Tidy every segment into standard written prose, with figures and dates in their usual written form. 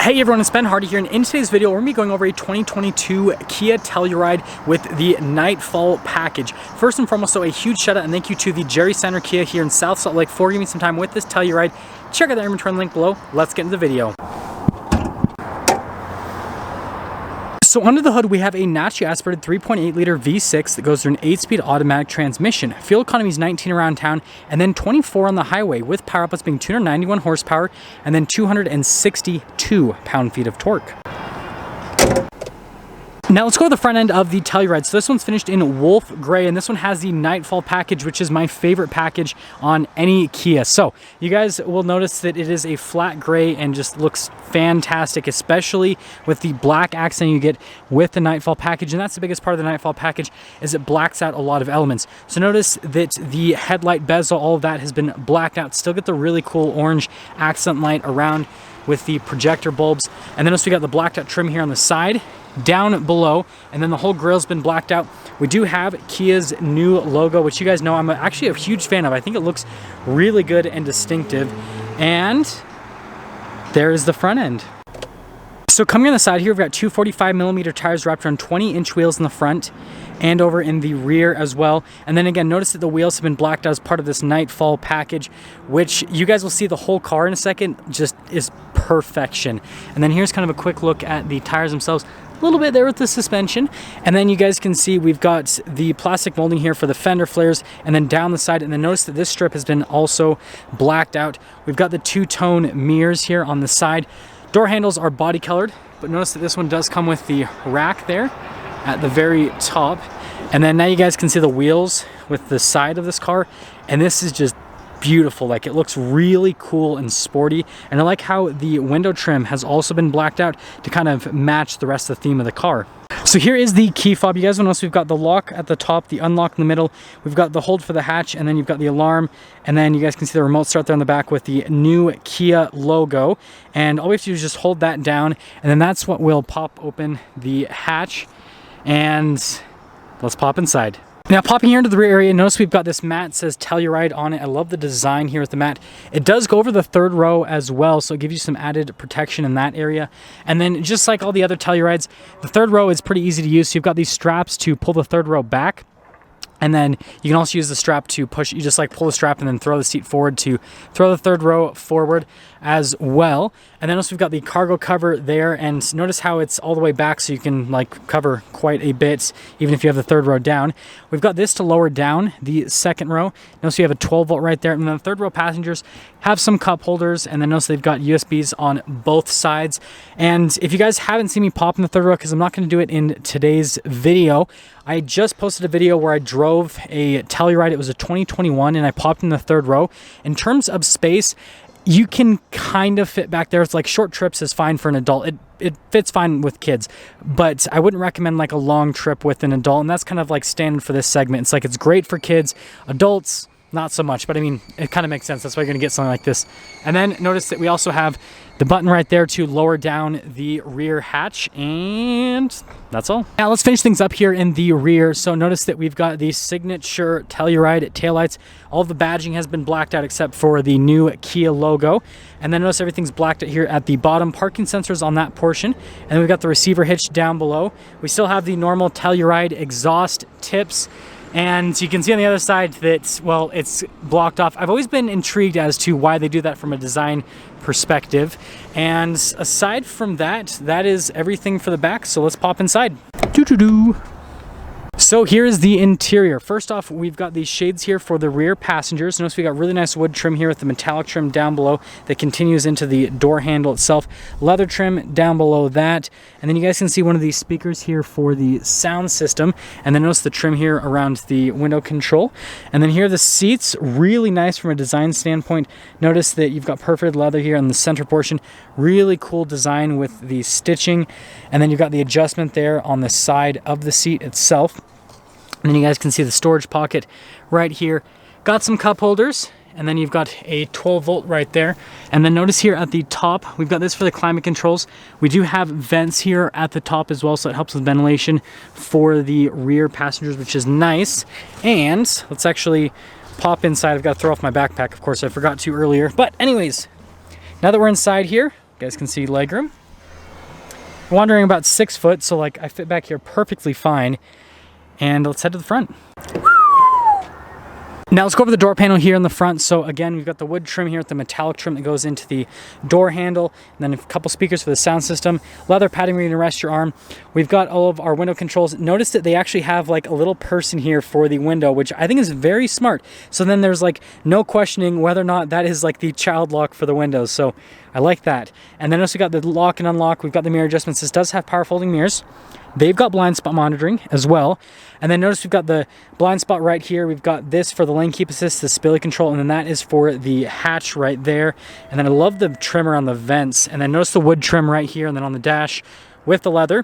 Hey everyone, it's Ben Hardy here, and in today's video we're going to be going over a 2022 Kia Telluride with the Nightfall package. First and foremost, so a huge shout out and thank you to the Jerry Center Kia here in South Salt Lake for giving me some time with this Telluride. Check out the inventory link below. Let's get into the video. So under the hood, we have a naturally aspirated 3.8 liter V6 that goes through an 8-speed automatic transmission. Fuel economy is 19 around town and then 24 on the highway, with power outputs being 291 horsepower and then 262 pound-feet of torque. Now let's go to the front end of the Telluride. So this one's finished in wolf gray, and this one has the Nightfall package, which is my favorite package on any Kia. So you guys will notice that it is a flat gray and just looks fantastic, especially with the black accent you get with the Nightfall package. And that's the biggest part of the Nightfall package, is it blacks out a lot of elements. So notice that the headlight bezel, all of that has been blacked out. Still get the really cool orange accent light around with the projector bulbs. And then notice we got the blacked out trim here on the side, down below, and then the whole grille's been blacked out. We do have Kia's new logo, which you guys know I'm actually a huge fan of. I think it looks really good and distinctive. And there is the front end. So coming on the side here, we've got two 45mm tires wrapped around 20-inch wheels in the front and over in the rear as well. And then again, notice that the wheels have been blacked out as part of this Nightfall package, which you guys will see the whole car in a second, just is perfection. And then here's kind of a quick look at the tires themselves. A little bit there with the suspension, and then you guys can see we've got the plastic molding here for the fender flares, and then down the side, and then notice that this strip has been also blacked out. We've got the two-tone mirrors here on the side. Door handles are body colored, but notice that this one does come with the rack there at the very top. And then now you guys can see the wheels with the side of this car, and this is just beautiful. Like, it looks really cool and sporty, and I like how the window trim has also been blacked out to kind of match the rest of the theme of the car. So here is the key fob. You guys will notice we've got the lock at the top, the unlock in the middle, we've got the hold for the hatch, and then you've got the alarm, and then you guys can see the remote start there on the back with the new Kia logo. And all we have to do is just hold that down, and then that's what will pop open the hatch. And let's pop inside. Now popping here into the rear area, notice we've got this mat that says Telluride on it. I love the design here with the mat. It does go over the third row as well, so it gives you some added protection in that area. And then just like all the other Tellurides, the third row is pretty easy to use. So you've got these straps to pull the third row back. And then you can also use the strap to push, you just like pull the strap and then throw the seat forward to throw the third row forward as well. And then also we've got the cargo cover there, and notice how it's all the way back so you can like cover quite a bit even if you have the third row down. We've got this to lower down the second row. Notice we have a 12-volt right there, and then the third row passengers have some cup holders, and then notice they've got USBs on both sides. And if you guys haven't seen me pop in the third row, because I'm not going to do it in today's video, I just posted a video where I drove a Telluride. It was a 2021, and I popped in the third row. In terms of space, you can kind of fit back there. It's like short trips is fine for an adult. It fits fine with kids, but I wouldn't recommend like a long trip with an adult, and that's kind of like standard for this segment. It's like it's great for kids, adults not so much, but I mean, it kind of makes sense. That's why you're gonna get something like this. And then notice that we also have the button right there to lower down the rear hatch, and that's all. Now let's finish things up here in the rear. So notice that we've got the signature Telluride taillights. All of the badging has been blacked out except for the new Kia logo. And then notice everything's blacked out here at the bottom. Parking sensors on that portion. And then we've got the receiver hitch down below. We still have the normal Telluride exhaust tips. And you can see on the other side that, well, it's blocked off. I've always been intrigued as to why they do that from a design perspective. And aside from that, that is everything for the back. So let's pop inside. Doo-doo-doo. So here's the interior. First off, we've got these shades here for the rear passengers. Notice we got really nice wood trim here with the metallic trim down below that continues into the door handle itself. Leather trim down below that. And then you guys can see one of these speakers here for the sound system. And then notice the trim here around the window control. And then here are the seats, really nice from a design standpoint. Notice that you've got perforated leather here in the center portion. Really cool design with the stitching. And then you've got the adjustment there on the side of the seat itself. And then you guys can see the storage pocket right here. Got some cup holders, and then you've got a 12-volt right there. And then notice here at the top, we've got this for the climate controls. We do have vents here at the top as well, so it helps with ventilation for the rear passengers, which is nice. And let's actually pop inside. I've got to throw off my backpack, of course, I forgot to earlier. But anyways, now that we're inside here, you guys can see legroom. Wandering about 6 foot, so like I fit back here perfectly fine. And let's head to the front. Now let's go over the door panel here in the front. So again, we've got the wood trim here with the metallic trim that goes into the door handle, and then a couple speakers for the sound system, leather padding where you can rest your arm. We've got all of our window controls. Notice that they actually have like a little person here for the window, which I think is very smart. So then there's like no questioning whether or not that is like the child lock for the windows. So I like that. And then also got the lock and unlock. We've got the mirror adjustments. This does have power folding mirrors. They've got blind spot monitoring as well. And then notice we've got the blind spot right here. We've got this for the lane keep assist, the spilly control, and then that is for the hatch right there. And then I love the trimmer on the vents. And then notice the wood trim right here and then on the dash with the leather.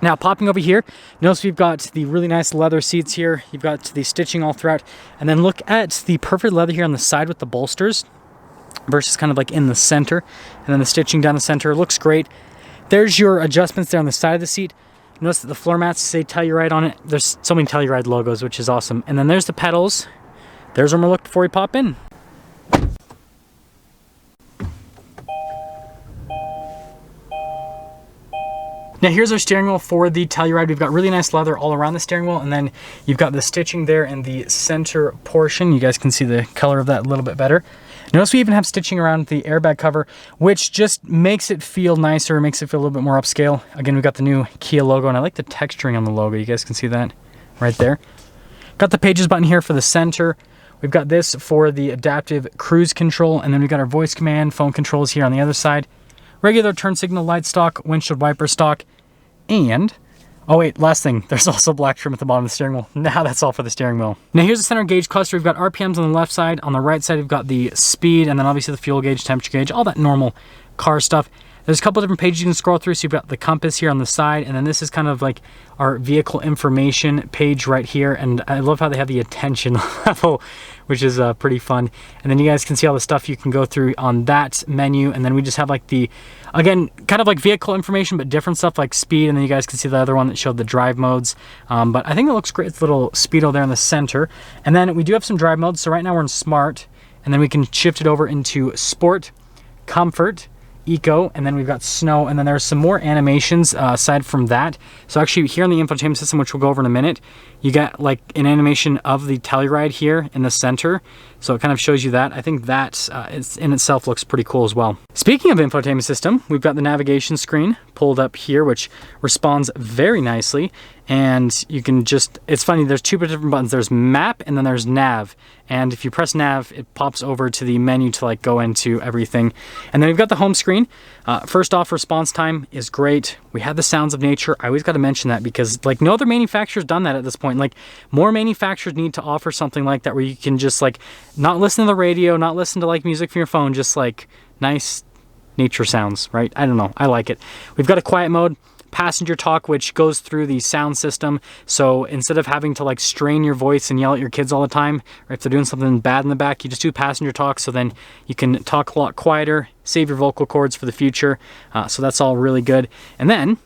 Now popping over here, notice we've got the really nice leather seats here. You've got the stitching all throughout. And then look at the perfect leather here on the side with the bolsters versus kind of like in the center. And then the stitching down the center looks great. There's your adjustments there on the side of the seat. Notice that the floor mats say Telluride on it. There's so many Telluride logos, which is awesome. And then there's the pedals. There's where we'll look before we pop in. Now here's our steering wheel for the Telluride. We've got really nice leather all around the steering wheel, and then you've got the stitching there in the center portion. You guys can see the color of that a little bit better. Notice we even have stitching around the airbag cover, which just makes it feel nicer, makes it feel a little bit more upscale. Again, we've got the new Kia logo, and I like the texturing on the logo. You guys can see that right there. Got the pages button here for the center. We've got this for the adaptive cruise control, and then we've got our voice command, phone controls here on the other side. Regular turn signal light stock, windshield wiper stock, and oh wait, last thing, there's also black trim at the bottom of the steering wheel. Now that's all for the steering wheel. Now here's the center gauge cluster. We've got RPMs on the left side. On the right side, we've got the speed, and then obviously the fuel gauge, temperature gauge, all that normal car stuff. There's a couple of different pages you can scroll through. So you've got the compass here on the side, and then this is kind of like our vehicle information page right here. And I love how they have the attention level, which is pretty fun. And then you guys can see all the stuff you can go through on that menu. And then we just have like the, again, kind of like vehicle information, but different stuff like speed. And then you guys can see the other one that showed the drive modes. But I think it looks great. It's a little speedo there in the center. And then we do have some drive modes. So right now we're in Smart, and then we can shift it over into Sport, Comfort, Eco, and then we've got Snow, and then there's some more animations aside from that. So actually here in the infotainment system, which we'll go over in a minute, you got like an animation of the Telluride here in the center. So it kind of shows you that. I think that in itself looks pretty cool as well. Speaking of infotainment system, we've got the navigation screen pulled up here, which responds very nicely. And you can just, it's funny, there's two different buttons. There's map and then there's nav. And if you press nav, it pops over to the menu to like go into everything. And then we've got the home screen. First off, response time is great. We have the sounds of nature. I always got to mention that because like no other manufacturer's done that at this point. Like more manufacturers need to offer something like that where you can just like not listen to the radio, not listen to like music from your phone, just like nice nature sounds, right? I don't know. I like it. We've got a quiet mode, passenger talk, which goes through the sound system. So instead of having to like strain your voice and yell at your kids all the time, or if they're doing something bad in the back, you just do passenger talk. So then you can talk a lot quieter, save your vocal cords for the future. So that's all really good. And then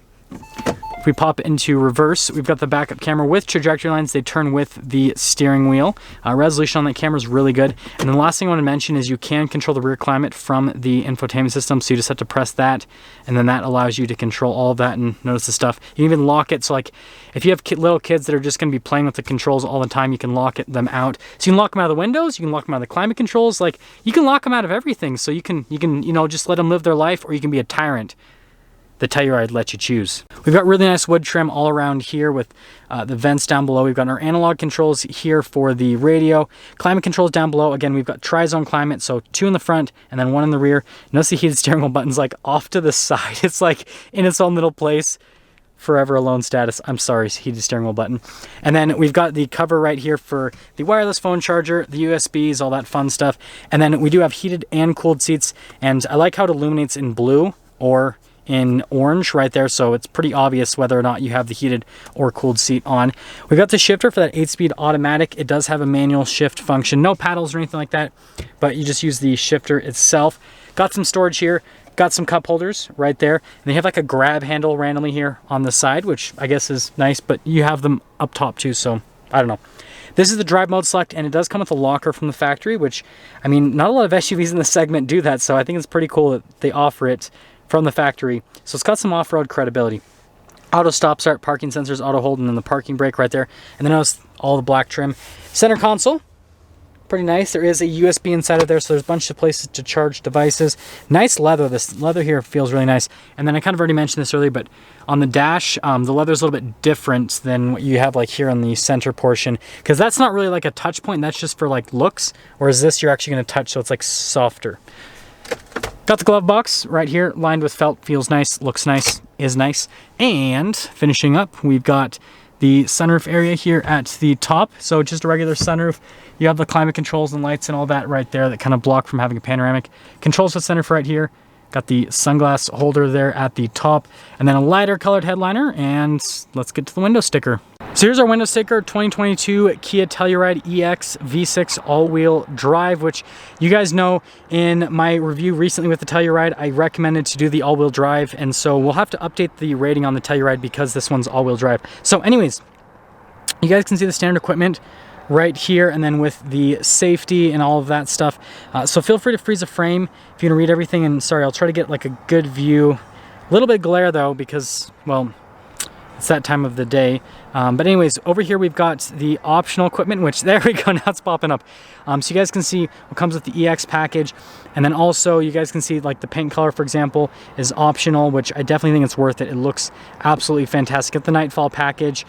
if we pop into reverse, we've got the backup camera with trajectory lines. They turn with the steering wheel. Resolution on that camera is really good. And then the last thing I want to mention is you can control the rear climate from the infotainment system. So you just have to press that, and then that allows you to control all of that. And notice the stuff. You can even lock it. So like if you have little kids that are just going to be playing with the controls all the time, you can lock them out. So you can lock them out of the windows. You can lock them out of the climate controls. Like you can lock them out of everything. So you can just let them live their life, or you can be a tyrant. The Telluride lets you choose. We've got really nice wood trim all around here with the vents down below. We've got our analog controls here for the radio. Climate controls down below. Again, we've got tri-zone climate, so 2 in the front and then 1 in the rear. Notice the heated steering wheel button's like off to the side. It's like in its own little place. Forever alone status. I'm sorry, heated steering wheel button. And then we've got the cover right here for the wireless phone charger, the USBs, all that fun stuff. And then we do have heated and cooled seats. And I like how it illuminates in blue or in orange right there, so it's pretty obvious whether or not you have the heated or cooled seat on. We've got the shifter for that 8-speed automatic. It does have a manual shift function, no paddles or anything like that, but you just use the shifter itself. Got some storage here, got some cup holders right there, and they have like a grab handle randomly here on the side, which I guess is nice, but you have them up top too, so I don't know. This is the drive mode select, and it does come with a locker from the factory, which, I mean, not a lot of SUVs in the segment do that, so I think it's pretty cool that they offer it from the factory. So it's got some off-road credibility. Auto stop start, parking sensors, auto hold, and then the parking brake right there. And then notice all the black trim. Center console, pretty nice. There is a USB inside of there, so there's a bunch of places to charge devices. Nice leather. This leather here feels really nice. And then I kind of already mentioned this earlier, but on the dash, the leather is a little bit different than what you have like here on the center portion, because that's not really like a touch point. That's just for like looks, whereas this you're actually going to touch, so it's like softer. Got the glove box right here, lined with felt, feels nice, looks nice, is nice. And finishing up, we've got the sunroof area here at the top. So just a regular sunroof. You have the climate controls and lights and all that right there that kind of block from having a panoramic. Controls for sunroof right here. Got the sunglass holder there at the top, and then a lighter colored headliner, and let's get to the window sticker. So here's our window sticker, 2022 Kia Telluride EX V6 all-wheel drive, which you guys know in my review recently with the Telluride, I recommended to do the all-wheel drive, and so we'll have to update the rating on the Telluride because this one's all-wheel drive. So anyways, you guys can see the standard equipment right here, and then with the safety and all of that stuff. So feel free to freeze a frame if you want to read everything, and sorry, I'll try to get like a good view. A little bit of glare though, because, well, it's that time of the day. But anyways, over here we've got the optional equipment, which there we go, now it's popping up. So you guys can see what comes with the EX package. And then also you guys can see like the paint color, for example, is optional, which I definitely think it's worth it. It looks absolutely fantastic. Get the Nightfall package,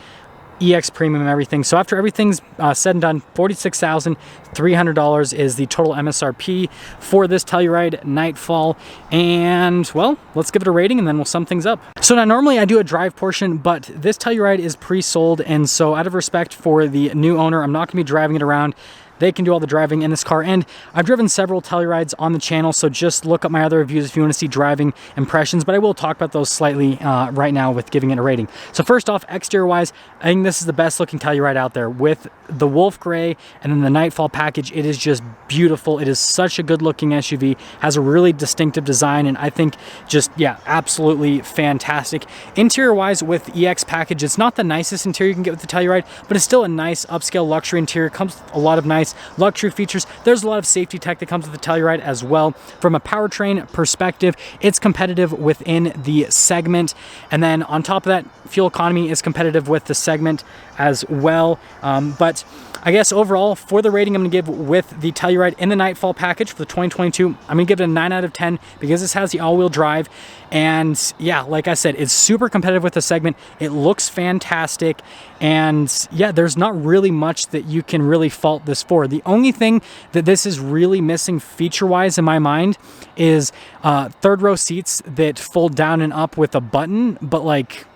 EX Premium and everything. So after everything's said and done, $46,300 is the total MSRP for this Telluride Nightfall. And well, let's give it a rating and then we'll sum things up. So now normally I do a drive portion, but this Telluride is pre-sold, and so out of respect for the new owner, I'm not going to be driving it around. They can do all the driving in this car, and I've driven several Tellurides on the channel, so just look up my other reviews if you want to see driving impressions, but I will talk about those slightly right now with giving it a rating. So first off, exterior wise, I think this is the best looking Telluride out there. With the Wolf Gray and then the Nightfall package, it is just beautiful. It is such a good looking SUV, has a really distinctive design, and I think just, yeah, absolutely fantastic. Interior wise, with the EX package, it's not the nicest interior you can get with the Telluride, but it's still a nice upscale luxury interior. It comes with a lot of nice luxury features. There's a lot of safety tech that comes with the Telluride as well. From a powertrain perspective, it's competitive within the segment, and then on top of that, fuel economy is competitive with the segment as well. But I guess overall, for the rating I'm going to give with the Telluride in the Nightfall package for the 2022, I'm going to give it a 9 out of 10 because this has the all-wheel drive. And yeah, like I said, it's super competitive with the segment. It looks fantastic. And yeah, there's not really much that you can really fault this for. The only thing that this is really missing feature-wise in my mind is third row seats that fold down and up with a button, but like,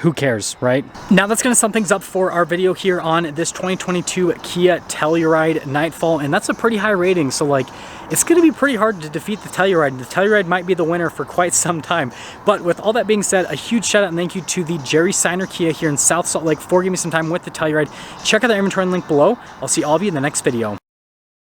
who cares, right? Now that's going to sum things up for our video here on this 2022 Kia Telluride Nightfall, and that's a pretty high rating, so like, it's going to be pretty hard to defeat the Telluride. The Telluride might be the winner for quite some time. But with all that being said, a huge shout out and thank you to the Jerry Signer Kia here in South Salt Lake for giving me some time with the Telluride. Check out the inventory link below. I'll see all of you in the next video.